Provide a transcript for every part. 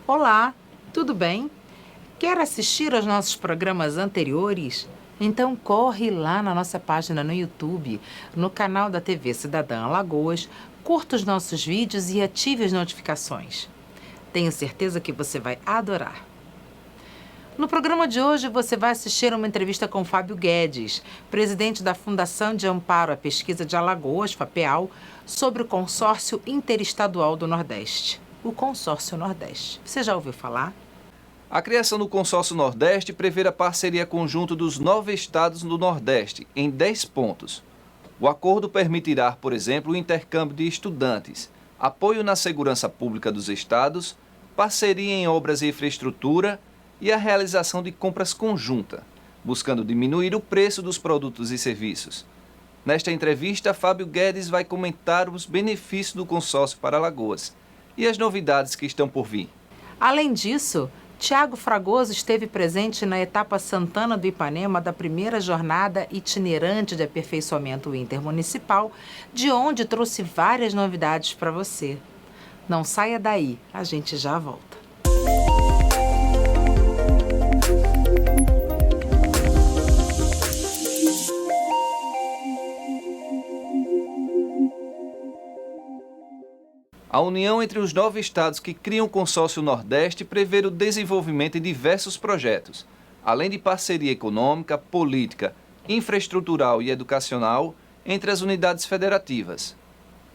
Olá, tudo bem? Quer assistir aos nossos programas anteriores? Então corre lá na nossa página no YouTube, no canal da TV Cidadã Alagoas, curta os nossos vídeos e ative as notificações. Tenho certeza que você vai adorar. No programa de hoje, você vai assistir a uma entrevista com Fábio Guedes, presidente da Fundação de Amparo à Pesquisa de Alagoas, FAPEAL, sobre o Consórcio Interestadual do Nordeste, o Consórcio Nordeste. Você já ouviu falar? A criação do Consórcio Nordeste prevê a parceria conjunta dos 9 estados do Nordeste, em 10 pontos. O acordo permitirá, por exemplo, o intercâmbio de estudantes, apoio na segurança pública dos estados, parceria em obras e infraestrutura e a realização de compras conjunta, buscando diminuir o preço dos produtos e serviços. Nesta entrevista, Fábio Guedes vai comentar os benefícios do consórcio para Alagoas e as novidades que estão por vir. Além disso, Tiago Fragoso esteve presente na etapa Santana do Ipanema da primeira jornada itinerante de aperfeiçoamento intermunicipal, de onde trouxe várias novidades para você. Não saia daí, a gente já volta. A união entre os 9 estados que criam o Consórcio Nordeste prevê o desenvolvimento de diversos projetos, além de parceria econômica, política, infraestrutural e educacional entre as unidades federativas.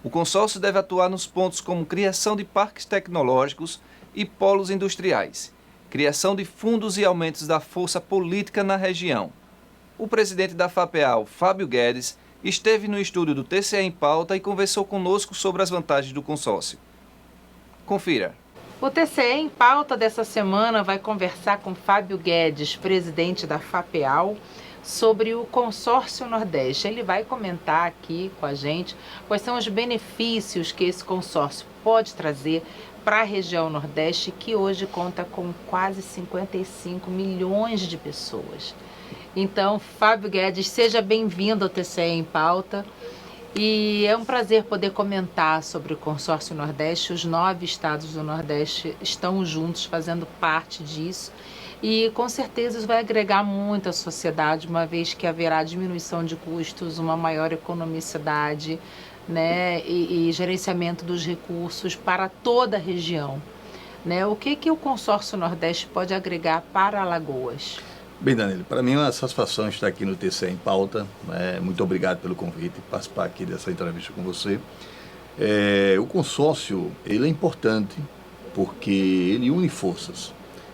O consórcio deve atuar nos pontos como criação de parques tecnológicos e polos industriais, criação de fundos e aumentos da força política na região. O presidente da FAPEAL, Fábio Guedes, esteve no estúdio do TCE em Pauta e conversou conosco sobre as vantagens do consórcio. Confira. O TCE em Pauta dessa semana vai conversar com Fábio Guedes, presidente da FAPEAL, sobre o Consórcio Nordeste. Ele vai comentar aqui com a gente quais são os benefícios que esse consórcio pode trazer para a região Nordeste, que hoje conta com quase 55 milhões de pessoas. Então, Fábio Guedes, seja bem-vindo ao TCE em Pauta. E é um prazer poder comentar sobre o Consórcio Nordeste. Os 9 estados do Nordeste estão juntos, fazendo parte disso. E com certeza isso vai agregar muito à sociedade, uma vez que haverá diminuição de custos, uma maior economicidade, né, e gerenciamento dos recursos para toda a região. Né? O que o Consórcio Nordeste pode agregar para Alagoas? Bem, Danilo, para mim é uma satisfação estar aqui no TCE em Pauta. Muito obrigado pelo convite e participar aqui dessa entrevista com você. O consórcio ele é importante porque ele une forças.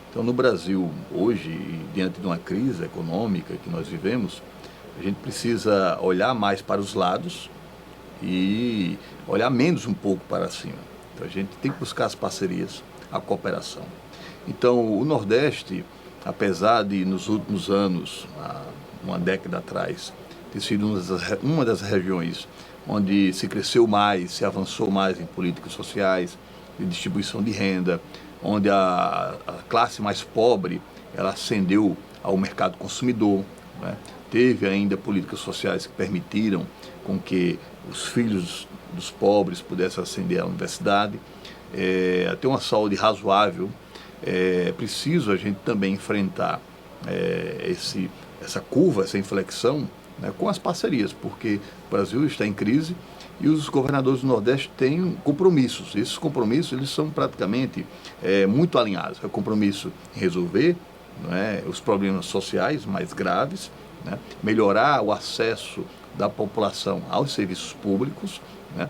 Então, no Brasil, hoje, diante de uma crise econômica que nós vivemos, a gente precisa olhar mais para os lados e olhar menos um pouco para cima. Então, a gente tem que buscar as parcerias, a cooperação. Então, o Nordeste, apesar de nos últimos anos, uma década atrás, ter sido uma das regiões onde se cresceu mais, se avançou mais em políticas sociais, de distribuição de renda, onde a classe mais pobre ela ascendeu ao mercado consumidor, né? Teve ainda políticas sociais que permitiram com que os filhos dos pobres pudessem ascender à universidade, ter uma saúde razoável. É preciso a gente também enfrentar essa curva, essa inflexão, né, com as parcerias, porque o Brasil está em crise e os governadores do Nordeste têm compromissos. Esses compromissos eles são praticamente muito alinhados. É o compromisso em resolver, né, os problemas sociais mais graves, né, melhorar o acesso da população aos serviços públicos, né,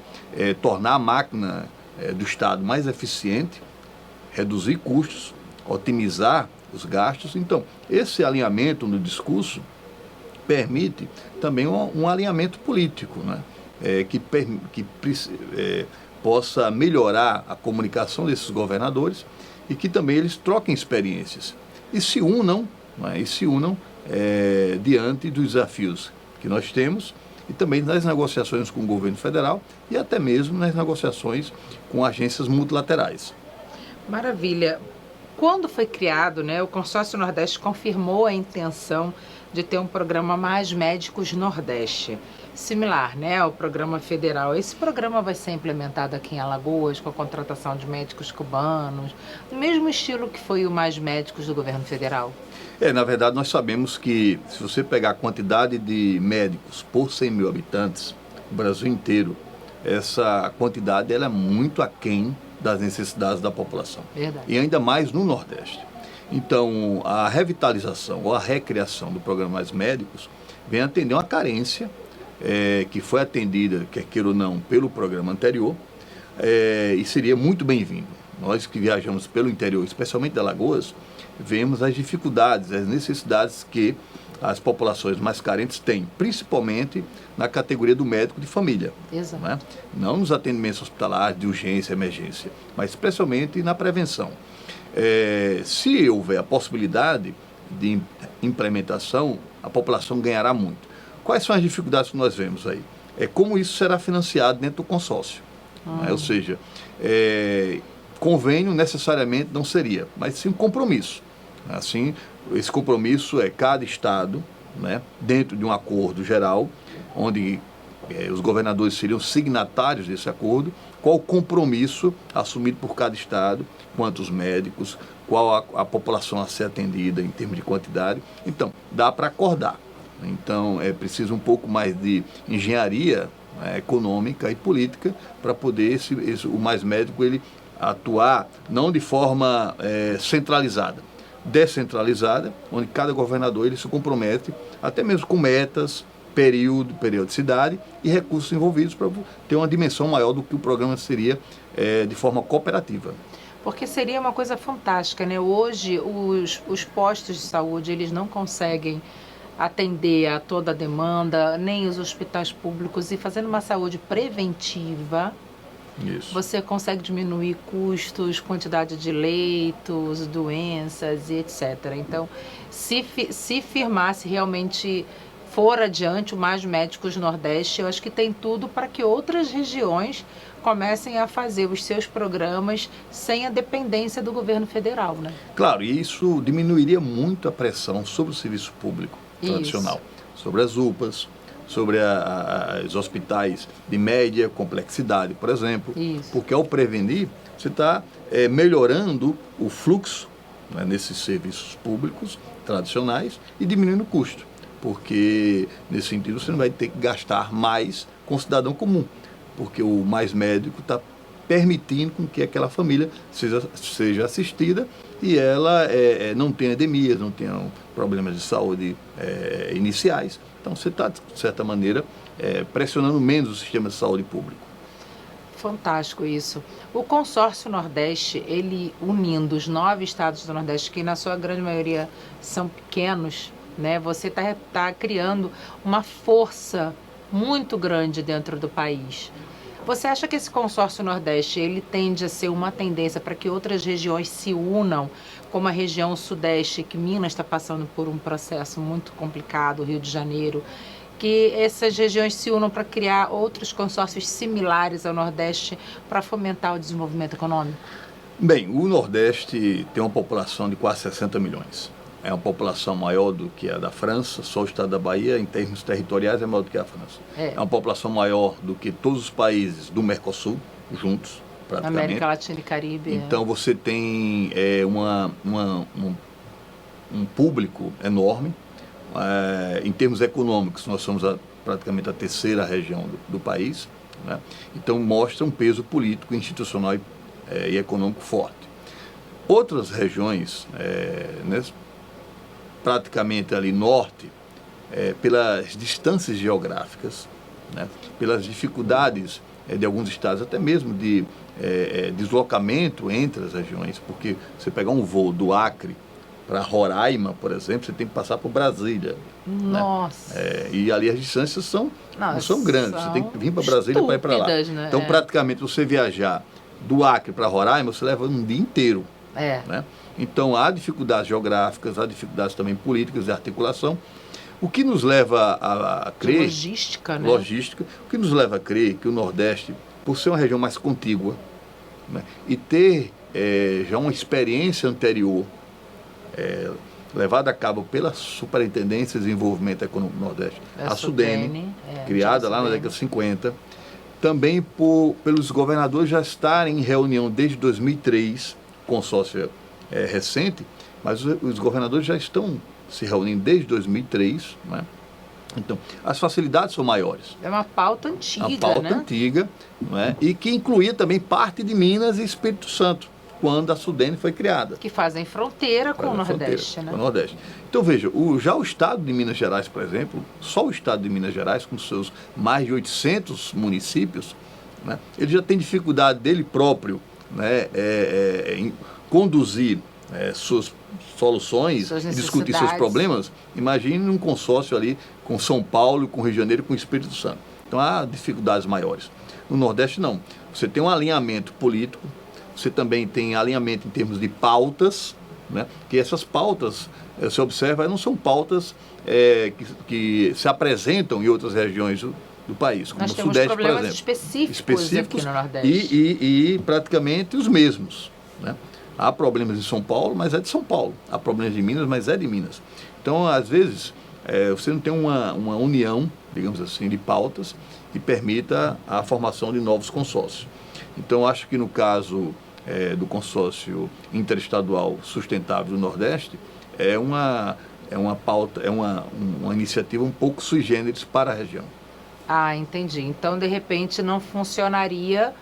tornar a máquina do Estado mais eficiente, reduzir custos, otimizar os gastos. Então, esse alinhamento no discurso permite também um alinhamento político, né? Que possa melhorar a comunicação desses governadores e que também eles troquem experiências e se unam, né? Diante dos desafios que nós temos e também nas negociações com o governo federal e até mesmo nas negociações com agências multilaterais. Maravilha. Quando foi criado, né, o Consórcio Nordeste confirmou a intenção de ter um programa Mais Médicos Nordeste, similar, né, ao programa federal. Esse programa vai ser implementado aqui em Alagoas com a contratação de médicos cubanos, no mesmo estilo que foi o Mais Médicos do governo federal? Na verdade, nós sabemos que se você pegar a quantidade de médicos por 100 mil habitantes, o Brasil inteiro, essa quantidade ela é muito aquém das necessidades da população. Verdade. E ainda mais no Nordeste. Então, a revitalização ou a recriação do programa Mais Médicos vem atender uma carência que foi atendida, quer queira ou não, pelo programa anterior, e seria muito bem-vindo. Nós que viajamos pelo interior, especialmente de Alagoas, vemos as dificuldades, as necessidades que as populações mais carentes têm, principalmente na categoria do médico de família. Exato. Né? Não nos atendimentos hospitalares de urgência e emergência, mas especialmente na prevenção. Se houver a possibilidade de implementação, a população ganhará muito. Quais são as dificuldades que nós vemos aí? Como isso será financiado dentro do consórcio. Né? Ou seja, convênio necessariamente não seria, mas sim um compromisso. Assim, esse compromisso é cada estado, né, dentro de um acordo geral, onde os governadores seriam signatários desse acordo, qual o compromisso assumido por cada estado, quantos médicos, qual a população a ser atendida em termos de quantidade. Então, dá para acordar. Então, é preciso um pouco mais de engenharia econômica e política para poder o Mais Médico ele atuar não de forma centralizada, descentralizada, onde cada governador ele se compromete, até mesmo com metas, periodicidade e recursos envolvidos para ter uma dimensão maior do que o programa seria de forma cooperativa. Porque seria uma coisa fantástica, né? Hoje os postos de saúde eles não conseguem atender a toda a demanda, nem os hospitais públicos, e fazendo uma saúde preventiva, Isso. Você consegue diminuir custos, quantidade de leitos, doenças e etc. Então, se firmasse realmente for adiante o Mais Médicos Nordeste, eu acho que tem tudo para que outras regiões comecem a fazer os seus programas sem a dependência do governo federal, né? Claro, e isso diminuiria muito a pressão sobre o serviço público tradicional, sobre as UPAs, sobre os hospitais de média complexidade, por exemplo. Isso. Porque ao prevenir, você está melhorando o fluxo, né, nesses serviços públicos tradicionais e diminuindo o custo. Porque, nesse sentido, você não vai ter que gastar mais com o cidadão comum, porque o Mais Médico está permitindo com que aquela família seja assistida e ela não tenha endemias, não tenha problemas de saúde iniciais. Então, você está, de certa maneira, pressionando menos o sistema de saúde público. Fantástico isso. O Consórcio Nordeste, ele unindo os 9 estados do Nordeste, que na sua grande maioria são pequenos, né? Você está criando uma força muito grande dentro do país. Você acha que esse Consórcio Nordeste, ele tende a ser uma tendência para que outras regiões se unam, como a região Sudeste, que Minas está passando por um processo muito complicado, Rio de Janeiro, que essas regiões se unam para criar outros consórcios similares ao Nordeste para fomentar o desenvolvimento econômico? Bem, o Nordeste tem uma população de quase 60 milhões. É uma população maior do que a da França, só o estado da Bahia, em termos territoriais, é maior do que a França. É uma população maior do que todos os países do Mercosul, juntos, praticamente. América Latina e Caribe. Então você tem um público enorme. Em termos econômicos, nós somos praticamente a terceira região do país, né? Então mostra um peso político, institucional e econômico forte. Outras regiões, né, praticamente ali norte, pelas distâncias geográficas, né, pelas dificuldades de alguns estados, até mesmo de deslocamento entre as regiões, porque você pegar um voo do Acre para Roraima, por exemplo, você tem que passar por Brasília. Nossa! Né? E ali as distâncias não são grandes, você tem que vir para Brasília para ir para lá. Né? Então, praticamente, você viajar do Acre para Roraima, você leva um dia inteiro. Né? Então, há dificuldades geográficas, há dificuldades também políticas de articulação, o que nos leva a crer... Logística, né? Logística. O que nos leva a crer que o Nordeste, por ser uma região mais contígua, né, e ter já uma experiência anterior levada a cabo pela Superintendência de Desenvolvimento Econômico do Nordeste, a SUDENE, criada lá na década de 50, também pelos governadores já estarem em reunião desde 2003, consórcio recente, mas os governadores já estão se reunindo desde 2003, né? Então, as facilidades são maiores. É uma pauta antiga, uma pauta antiga, né? E que incluía também parte de Minas e Espírito Santo, quando a SUDENE foi criada. Que fazem fronteira com o Nordeste, né? Com o Nordeste. Então, veja, já o estado de Minas Gerais, por exemplo, só o estado de Minas Gerais, com seus mais de 800 municípios, né, ele já tem dificuldade dele próprio, né, em conduzir suas soluções, discutir seus problemas. Imagine um consórcio ali com São Paulo, com Rio de Janeiro e com o Espírito Santo. Então, há dificuldades maiores. No Nordeste, não. Você tem um alinhamento político, você também tem alinhamento em termos de pautas, né? Que essas pautas, você observa, não são pautas que se apresentam em outras regiões do país, como Nós o temos Sudeste, por problemas exemplo. específicos aqui no Nordeste. E praticamente os mesmos, né? Há problemas em São Paulo, mas é de São Paulo. Há problemas de Minas, mas é de Minas. Então, às vezes, você não tem uma união, digamos assim, de pautas que permita a formação de novos consórcios. Então, acho que no caso do consórcio interestadual sustentável do Nordeste, é uma pauta, uma iniciativa um pouco sui generis para a região. Ah, entendi. Então, de repente, não funcionaria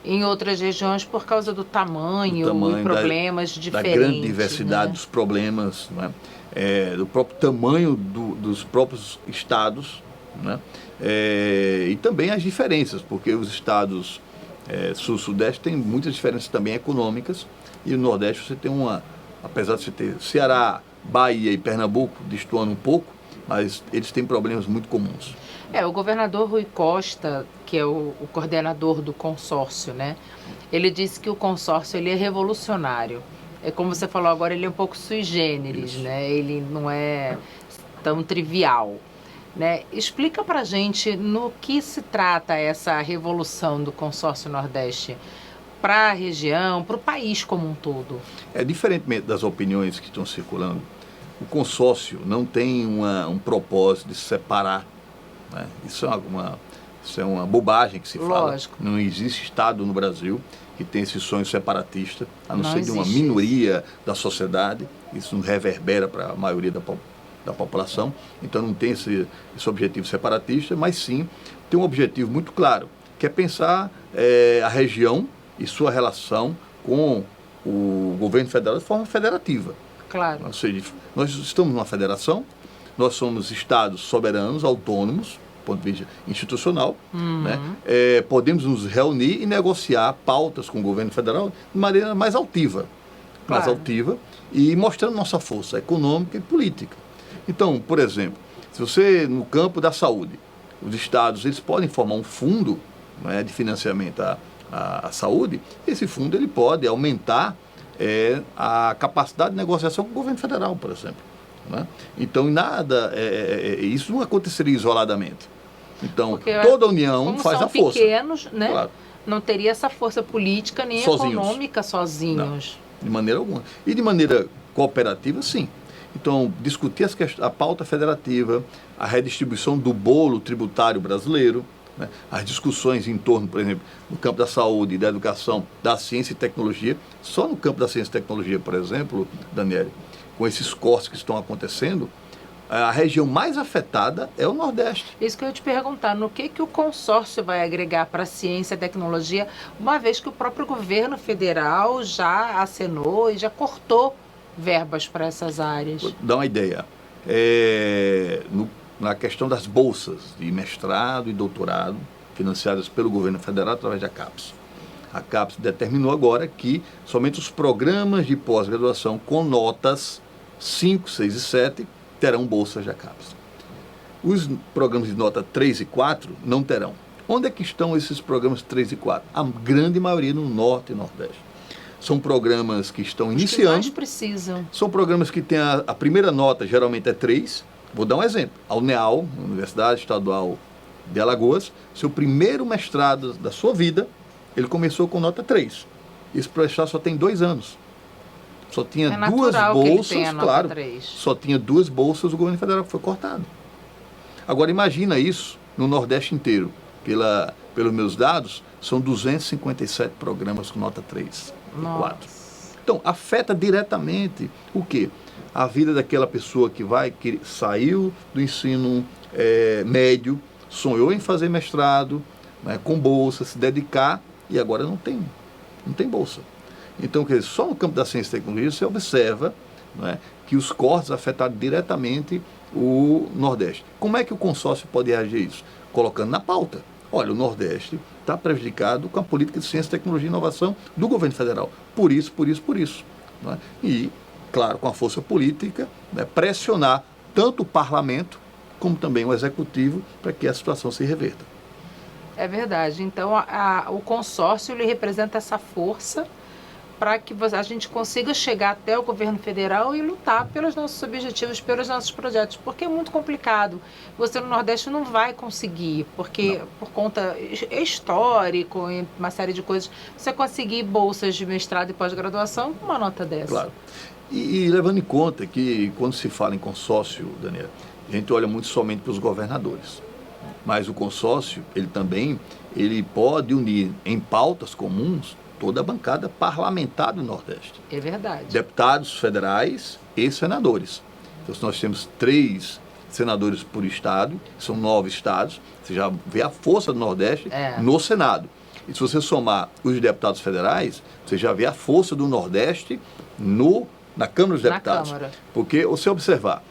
em outras regiões por causa do tamanho e problemas diferentes. Da grande diversidade, né, dos problemas, né? Do próprio tamanho dos próprios estados, né? E também as diferenças, porque os estados sul-sudeste têm muitas diferenças também econômicas, e no Nordeste você tem apesar de você ter Ceará, Bahia e Pernambuco destoando um pouco, mas eles têm problemas muito comuns. O governador Rui Costa, que é o coordenador do consórcio, né? Ele disse que o consórcio ele é revolucionário. Como você falou agora, ele é um pouco sui generis, né? Ele não é tão trivial, né? Explica pra gente no que se trata essa revolução do consórcio Nordeste para a região, para o país como um todo. Diferentemente das opiniões que estão circulando, o consórcio não tem um propósito de se separar, né? Isso é uma bobagem que se fala. Não existe Estado no Brasil que tem esse sonho separatista, a não ser de uma minoria da sociedade. Isso não reverbera para a maioria da população. Então não tem esse objetivo separatista, mas sim tem um objetivo muito claro, que é pensar a região e sua relação com o governo federal de forma federativa. Claro. Ou seja, nós estamos numa federação, nós somos estados soberanos, autônomos, do ponto de vista institucional, né? Podemos nos reunir e negociar pautas com o governo federal de maneira mais altiva, e mostrando nossa força econômica e política. Então, por exemplo, se você, no campo da saúde, os estados eles podem formar um fundo, né, de financiamento à saúde, esse fundo ele pode aumentar a capacidade de negociação com o governo federal, por exemplo, né? Então, isso não aconteceria isoladamente. Então, porque toda a União faz a força. Pequenos, né? Claro. Não teria essa força política nem econômica sozinhos. Não, de maneira alguma. E de maneira cooperativa, sim. Então, discutir a pauta federativa, a redistribuição do bolo tributário brasileiro, né? As discussões em torno, por exemplo, no campo da saúde, da educação, da ciência e tecnologia. Só no campo da ciência e tecnologia, por exemplo, Daniele, com esses cortes que estão acontecendo, a região mais afetada é o Nordeste. Isso que eu ia te perguntar, no que o consórcio vai agregar para a ciência e tecnologia, uma vez que o próprio governo federal já acenou e já cortou verbas para essas áreas? Vou dar uma ideia. Na questão das bolsas de mestrado e doutorado, financiadas pelo governo federal através da CAPES. A CAPES determinou agora que somente os programas de pós-graduação com notas 5, 6 e 7 terão bolsas da CAPES. Os programas de nota 3 e 4 não terão. Onde é que estão esses programas 3 e 4? A grande maioria no Norte e Nordeste. São programas que estão iniciando. Que mais precisam. São programas que têm a primeira nota, geralmente é 3. Vou dar um exemplo. A UNEAL, Universidade Estadual de Alagoas, seu primeiro mestrado da sua vida, ele começou com nota 3. Esse mestrado só tem 2 anos. Só tinha É duas natural que ele bolsas, tenha a nota claro. 3. Só tinha duas bolsas do governo federal que foi cortado. Agora imagina isso no Nordeste inteiro. Pelos meus dados, são 257 programas com nota 3 e 4. Então, afeta diretamente o quê? A vida daquela pessoa que saiu do ensino médio, sonhou em fazer mestrado, né, com bolsa, se dedicar, e agora não tem bolsa. Então, quer dizer, só no campo da ciência e tecnologia você observa, né, que os cortes afetaram diretamente o Nordeste. Como é que o consórcio pode reagir a isso? Colocando na pauta. Olha, o Nordeste está prejudicado com a política de ciência, tecnologia e inovação do governo federal. Por isso. Né? E, claro, com a força política, né, pressionar tanto o parlamento como também o executivo para que a situação se reverta. É verdade. Então, o consórcio ele representa essa força para que a gente consiga chegar até o governo federal e lutar pelos nossos objetivos, pelos nossos projetos, porque é muito complicado. Você no Nordeste não vai conseguir, porque por conta histórico e uma série de coisas, você conseguir bolsas de mestrado e pós-graduação com uma nota dessa. Claro. E levando em conta que quando se fala em consórcio, Daniela, a gente olha muito somente para os governadores. Mas o consórcio, ele pode unir em pautas comuns toda a bancada parlamentar do Nordeste. É verdade. Deputados federais e senadores. Então, nós temos 3 senadores por estado, são 9 estados, você já vê a força do Nordeste no Senado. E se você somar os deputados federais, você já vê a força do Nordeste na Câmara dos Deputados. Câmara. Porque, se observar,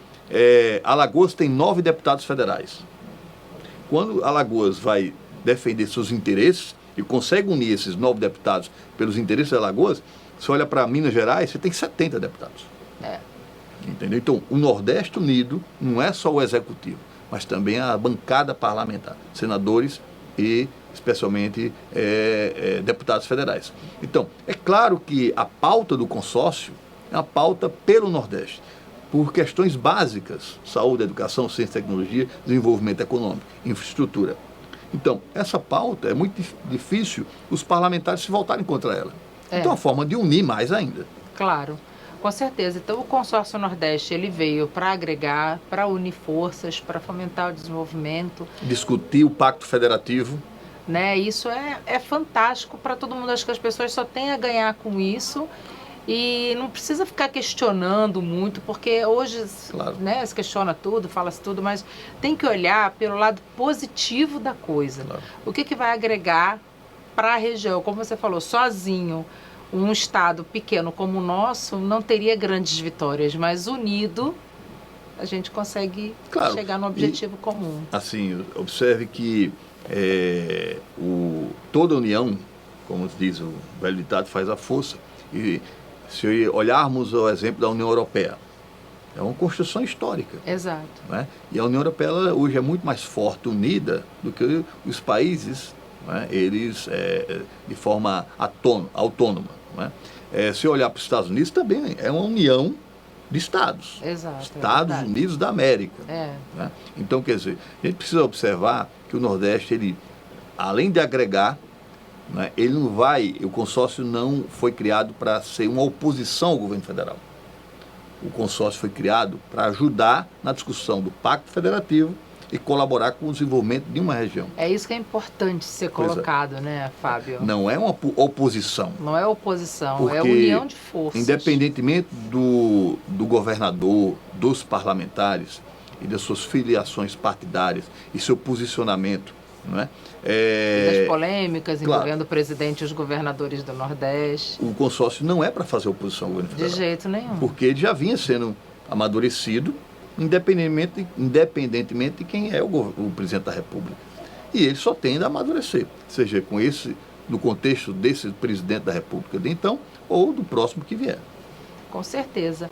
Alagoas tem 9 deputados federais. Quando Alagoas vai defender seus interesses e consegue unir esses 9 deputados pelos interesses de Alagoas, você olha para Minas Gerais, você tem 70 deputados. Entendeu? Então, o Nordeste unido não é só o executivo, mas também a bancada parlamentar, senadores e, especialmente, deputados federais. Então, é claro que a pauta do consórcio é uma pauta pelo Nordeste, por questões básicas, saúde, educação, ciência e tecnologia, desenvolvimento econômico, infraestrutura. Então, essa pauta é muito difícil os parlamentares se voltarem contra ela. Então, é uma forma de unir mais ainda. Claro, com certeza. Então, o Consórcio Nordeste, ele veio para agregar, para unir forças, para fomentar o desenvolvimento. Discutir o Pacto Federativo. Né? Isso é fantástico para todo mundo. Acho que as pessoas só têm a ganhar com isso. E não precisa ficar questionando muito, porque hoje né, se questiona tudo, fala-se tudo, mas tem que olhar pelo lado positivo da coisa. O que vai agregar para a região? Como você falou, sozinho, um estado pequeno como o nosso não teria grandes vitórias, mas unido a gente consegue chegar no objetivo comum. Assim, observe que toda união, como diz o velho ditado, faz a força. E se olharmos o exemplo da União Europeia, é uma construção histórica. Exato. Né? E a União Europeia ela, hoje é muito mais forte, unida, do que os países, né? Eles, de forma autônoma. Né? Se olhar para os Estados Unidos, também é uma união de estados. Exato, Estados Unidos da América. Né? Então, quer dizer, a gente precisa observar que o Nordeste, ele, além de agregar, né, o consórcio não foi criado para ser uma oposição ao governo federal. O consórcio foi criado para ajudar na discussão do Pacto Federativo e colaborar com o desenvolvimento de uma região. É isso que é importante ser colocado, né, Fábio? Não é uma oposição. Não é oposição, é união de forças. Independentemente do governador, dos parlamentares e das suas filiações partidárias e seu posicionamento, não é? E das polêmicas envolvendo o presidente e os governadores do Nordeste. O consórcio não é para fazer oposição ao governo federal. De jeito nenhum. Porque ele já vinha sendo amadurecido, independentemente de quem é o presidente da República. E ele só tende a amadurecer, seja no contexto desse presidente da República de então, ou do próximo que vier. Com certeza.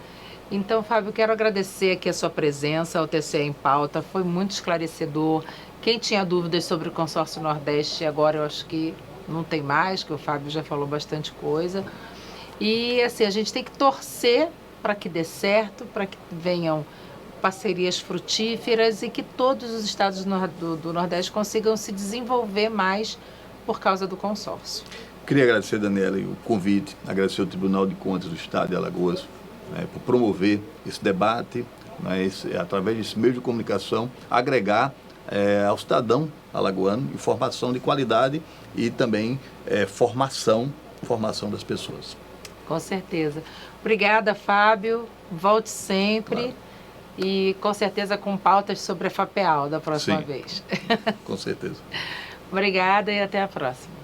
Então, Fábio, quero agradecer aqui a sua presença ao TCE em Pauta, foi muito esclarecedor. Quem tinha dúvidas sobre o Consórcio Nordeste, agora eu acho que não tem mais, que o Fábio já falou bastante coisa. E assim, a gente tem que torcer para que dê certo, para que venham parcerias frutíferas e que todos os estados do Nordeste consigam se desenvolver mais por causa do consórcio. Queria agradecer, Daniela, o convite, agradecer ao Tribunal de Contas do Estado de Alagoas, por promover esse debate, através desse meio de comunicação, agregar ao cidadão alagoano informação de qualidade e também formação das pessoas. Com certeza. Obrigada, Fábio. Volte sempre. Claro. E com certeza com pautas sobre a FAPEAL da próxima Sim, vez. com certeza. Obrigada e até a próxima.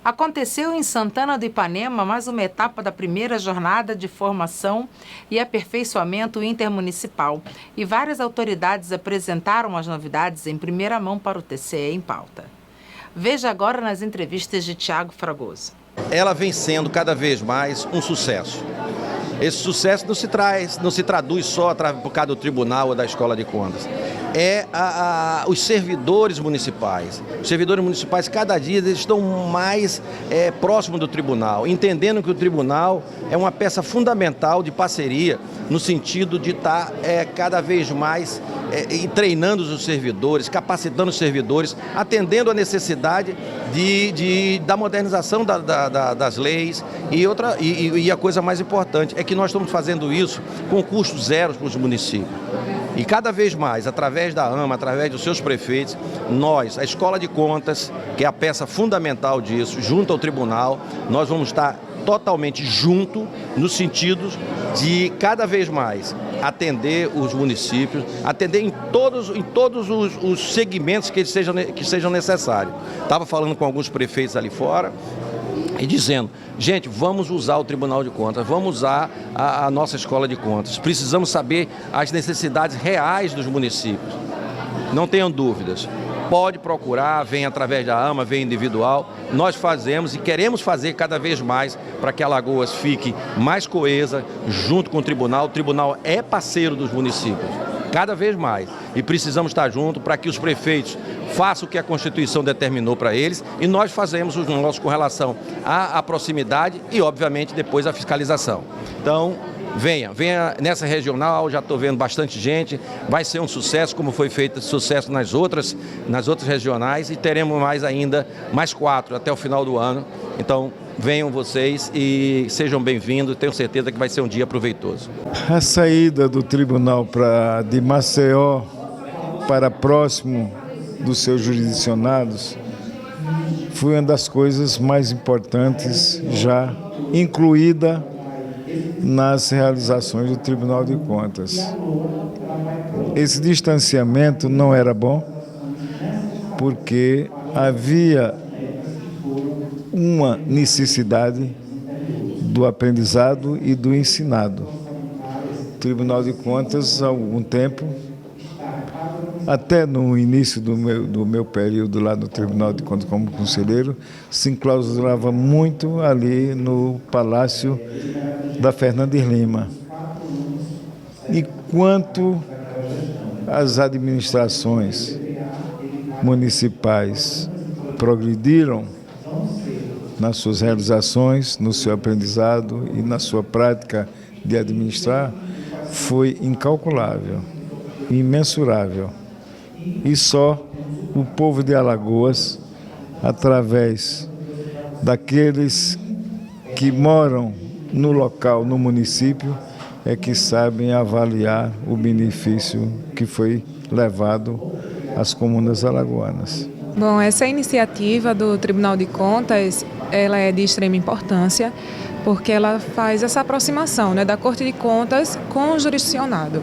Aconteceu em Santana do Ipanema mais uma etapa da primeira jornada de formação e aperfeiçoamento intermunicipal e várias autoridades apresentaram as novidades em primeira mão para o TCE em pauta. Veja agora nas entrevistas de Tiago Fragoso. Ela vem sendo cada vez mais um sucesso. Esse sucesso não se traduz só por causa do tribunal ou da escola de contas. Os servidores municipais. Os servidores municipais, cada dia, eles estão mais próximos do tribunal, entendendo que o tribunal é uma peça fundamental de parceria, no sentido de estar cada vez mais treinando os servidores, capacitando os servidores, atendendo a necessidade da modernização das leis. E a coisa mais importante é que nós estamos fazendo isso com custo zero para os municípios. E cada vez mais, através da AMA, através dos seus prefeitos, nós, a Escola de Contas, que é a peça fundamental disso, junto ao tribunal, nós vamos estar totalmente junto no sentido de cada vez mais atender os municípios, atender em todos os segmentos que sejam necessários. Estava falando com alguns prefeitos ali fora e dizendo, gente, vamos usar o Tribunal de Contas, vamos usar a nossa Escola de Contas. Precisamos saber as necessidades reais dos municípios. Não tenham dúvidas. Pode procurar, vem através da AMA, vem individual. Nós fazemos e queremos fazer cada vez mais para que Alagoas fique mais coesa junto com o Tribunal. O Tribunal é parceiro dos municípios, cada vez mais. E precisamos estar juntos para que os prefeitos façam o que a Constituição determinou para eles e nós fazemos os nossos com relação à proximidade e, obviamente, depois a fiscalização. Então, venha nessa regional, já estou vendo bastante gente, vai ser um sucesso, como foi feito sucesso nas outras regionais e teremos mais 4 até o final do ano. Então, venham vocês e sejam bem-vindos, tenho certeza que vai ser um dia proveitoso. A saída do tribunal de Maceió para próximo dos seus jurisdicionados foi uma das coisas mais importantes já incluída nas realizações do Tribunal de Contas. Esse distanciamento não era bom, porque havia uma necessidade do aprendizado e do ensinado. O Tribunal de Contas, há algum tempo, Até no início do meu período lá no Tribunal de Contas como conselheiro, se enclausurava muito ali no Palácio da Fernandes Lima. E quanto as administrações municipais progrediram nas suas realizações, no seu aprendizado e na sua prática de administrar, foi incalculável, imensurável. E só o povo de Alagoas, através daqueles que moram no local, no município, é que sabem avaliar o benefício que foi levado às comunas alagoanas. Bom, essa iniciativa do Tribunal de Contas, ela é de extrema importância, porque ela faz essa aproximação, né, da Corte de Contas com o jurisdicionado.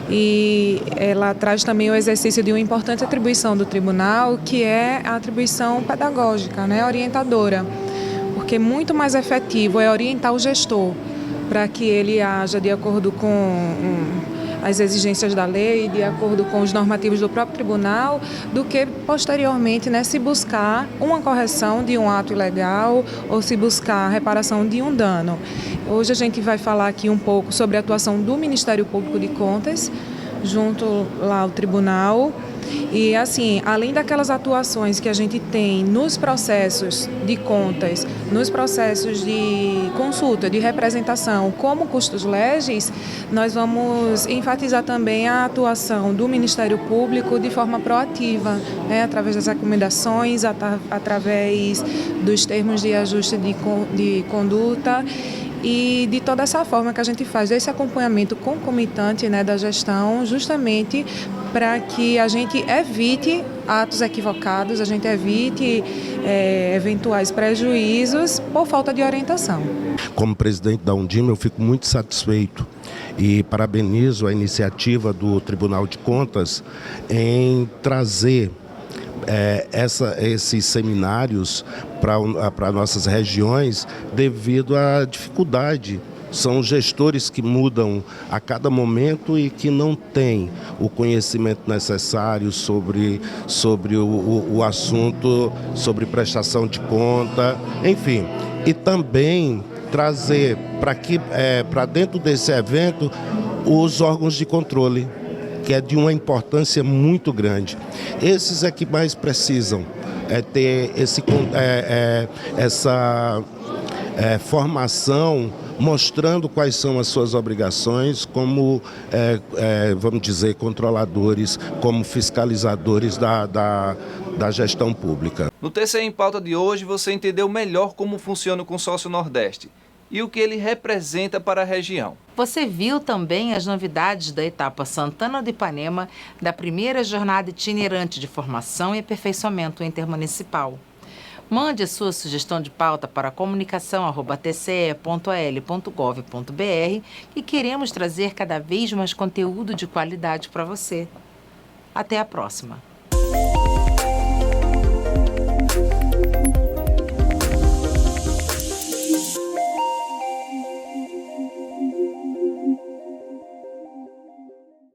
E ela traz também o exercício de uma importante atribuição do tribunal, que é a atribuição pedagógica, né, orientadora, porque muito mais efetivo é orientar o gestor para que ele haja de acordo com as exigências da lei, de acordo com os normativos do próprio tribunal, do que posteriormente, né, se buscar uma correção de um ato ilegal ou se buscar a reparação de um dano. Hoje a gente vai falar aqui um pouco sobre a atuação do Ministério Público de Contas, junto lá ao tribunal. E assim, além daquelas atuações que a gente tem nos processos de contas, nos processos de consulta, de representação, como custos legis, nós vamos enfatizar também a atuação do Ministério Público de forma proativa, né, através das recomendações, através dos termos de ajuste de conduta, e de toda essa forma que a gente faz esse acompanhamento concomitante, né, da gestão, justamente para que a gente evite atos equivocados, a gente evite eventuais prejuízos por falta de orientação. Como presidente da Undime, eu fico muito satisfeito e parabenizo a iniciativa do Tribunal de Contas em trazer esses seminários para nossas regiões devido à dificuldade. São gestores que mudam a cada momento e que não têm o conhecimento necessário sobre o assunto, sobre prestação de conta, enfim. E também trazer para dentro desse evento os órgãos de controle, que é de uma importância muito grande. Esses é que mais precisam ter essa formação, mostrando quais são as suas obrigações como, vamos dizer, controladores, como fiscalizadores da gestão pública. No TCE em Pauta de hoje, você entendeu melhor como funciona o Consórcio Nordeste e o que ele representa para a região. Você viu também as novidades da etapa Santana do Ipanema, da primeira jornada itinerante de formação e aperfeiçoamento intermunicipal. Mande a sua sugestão de pauta para comunicação@tce.al.gov.br e queremos trazer cada vez mais conteúdo de qualidade para você. Até a próxima!